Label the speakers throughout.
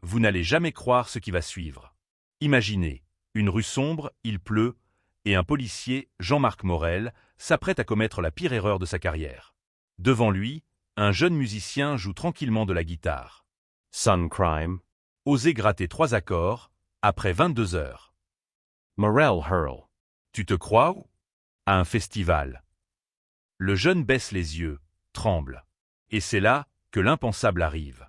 Speaker 1: Vous n'allez jamais croire ce qui va suivre. Imaginez, une rue sombre, il pleut, et un policier, Jean-Marc Morel, s'apprête à commettre la pire erreur de sa carrière. Devant lui, un jeune musicien joue tranquillement de la guitare.
Speaker 2: Sun crime.
Speaker 1: Osez gratter 3 accords, après 22 heures.
Speaker 2: Morel hurl.
Speaker 1: Tu te crois où? À un festival. Le jeune baisse les yeux, tremble. Et c'est là que l'impensable arrive.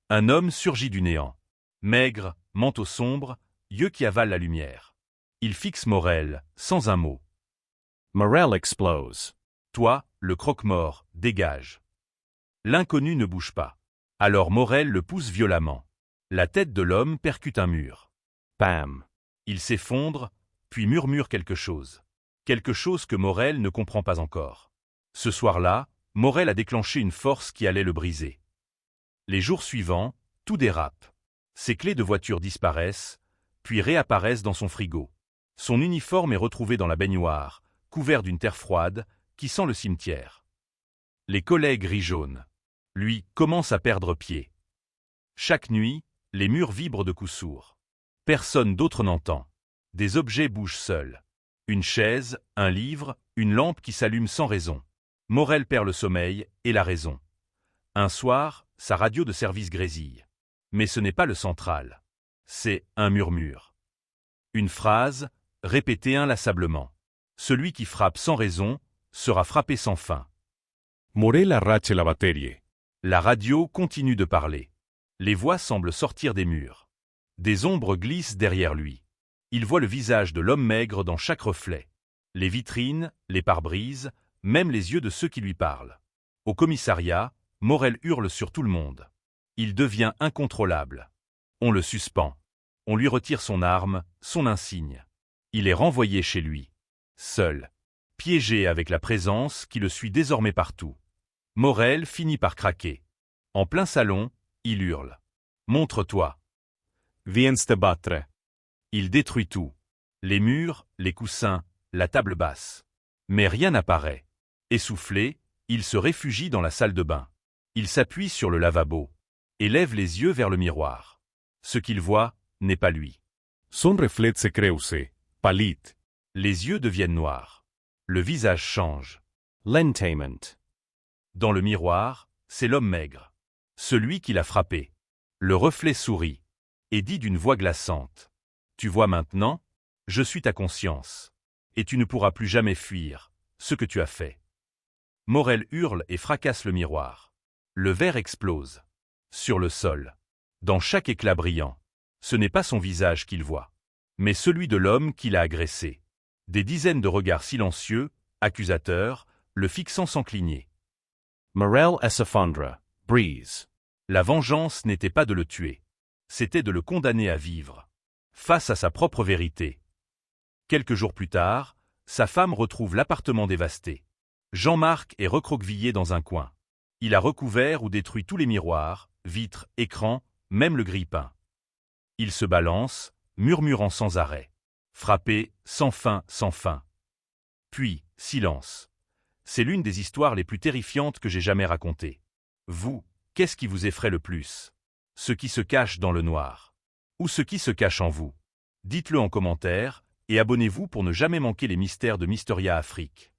Speaker 1: Un homme surgit du néant. Maigre, manteau sombre, yeux qui avalent la lumière. Il fixe Morel, sans un mot.
Speaker 2: Morel explose.
Speaker 1: Toi, le croque-mort, dégage. L'inconnu ne bouge pas. Alors Morel le pousse violemment. La tête de l'homme percute un mur.
Speaker 2: Bam.
Speaker 1: Il s'effondre, puis murmure quelque chose. Quelque chose que Morel ne comprend pas encore. Ce soir-là, Morel a déclenché une force qui allait le briser. Les jours suivants, tout dérape. Ses clés de voiture disparaissent, puis réapparaissent dans son frigo. Son uniforme est retrouvé dans la baignoire, couvert d'une terre froide, qui sent le cimetière. Les collègues rient jaune. Lui commence à perdre pied. Chaque nuit, les murs vibrent de coups sourds. Personne d'autre n'entend. Des objets bougent seuls. Une chaise, un livre, une lampe qui s'allume sans raison. Morel perd le sommeil et la raison. Un soir, sa radio de service grésille. Mais ce n'est pas le central. C'est un murmure. Une phrase, répétée inlassablement. Celui qui frappe sans raison sera frappé sans fin.
Speaker 2: Morel arrache la batterie.
Speaker 1: La radio continue de parler. Les voix semblent sortir des murs. Des ombres glissent derrière lui. Il voit le visage de l'homme maigre dans chaque reflet. Les vitrines, les pare-brises, même les yeux de ceux qui lui parlent. Au commissariat, Morel hurle sur tout le monde. Il devient incontrôlable. On le suspend. On lui retire son arme, son insigne. Il est renvoyé chez lui. Seul. Piégé avec la présence qui le suit désormais partout. Morel finit par craquer. En plein salon, il hurle. « Montre-toi !»
Speaker 2: Viens te battre.
Speaker 1: Il détruit tout. Les murs, les coussins, la table basse. Mais rien n'apparaît. Essoufflé, il se réfugie dans la salle de bain. Il s'appuie sur le lavabo et lève les yeux vers le miroir. Ce qu'il voit n'est pas lui.
Speaker 2: Son reflet se creuse, pâlit.
Speaker 1: Les yeux deviennent noirs. Le visage change.
Speaker 2: Lentament.
Speaker 1: Dans le miroir, c'est l'homme maigre. Celui qui l'a frappé. Le reflet sourit et dit d'une voix glaçante. « Tu vois maintenant, je suis ta conscience. Et tu ne pourras plus jamais fuir ce que tu as fait. » Morel hurle et fracasse le miroir. Le verre explose. Sur le sol. Dans chaque éclat brillant. Ce n'est pas son visage qu'il voit, mais celui de l'homme qui l'a agressé. Des dizaines de regards silencieux, accusateurs, le fixant sans cligner.
Speaker 2: Morel s'effondre, brise.
Speaker 1: La vengeance n'était pas de le tuer. C'était de le condamner à vivre. Face à sa propre vérité. Quelques jours plus tard, sa femme retrouve l'appartement dévasté. Jean-Marc est recroquevillé dans un coin. Il a recouvert ou détruit tous les miroirs, vitres, écrans, même le grille-pain. Il se balance, murmurant sans arrêt. Frappé, sans fin, sans fin. Puis, silence. C'est l'une des histoires les plus terrifiantes que j'ai jamais racontées. Vous, qu'est-ce qui vous effraie le plus? Ce qui se cache dans le noir. Ou ce qui se cache en vous? Dites-le en commentaire, et abonnez-vous pour ne jamais manquer les mystères de Mysteria Afrique.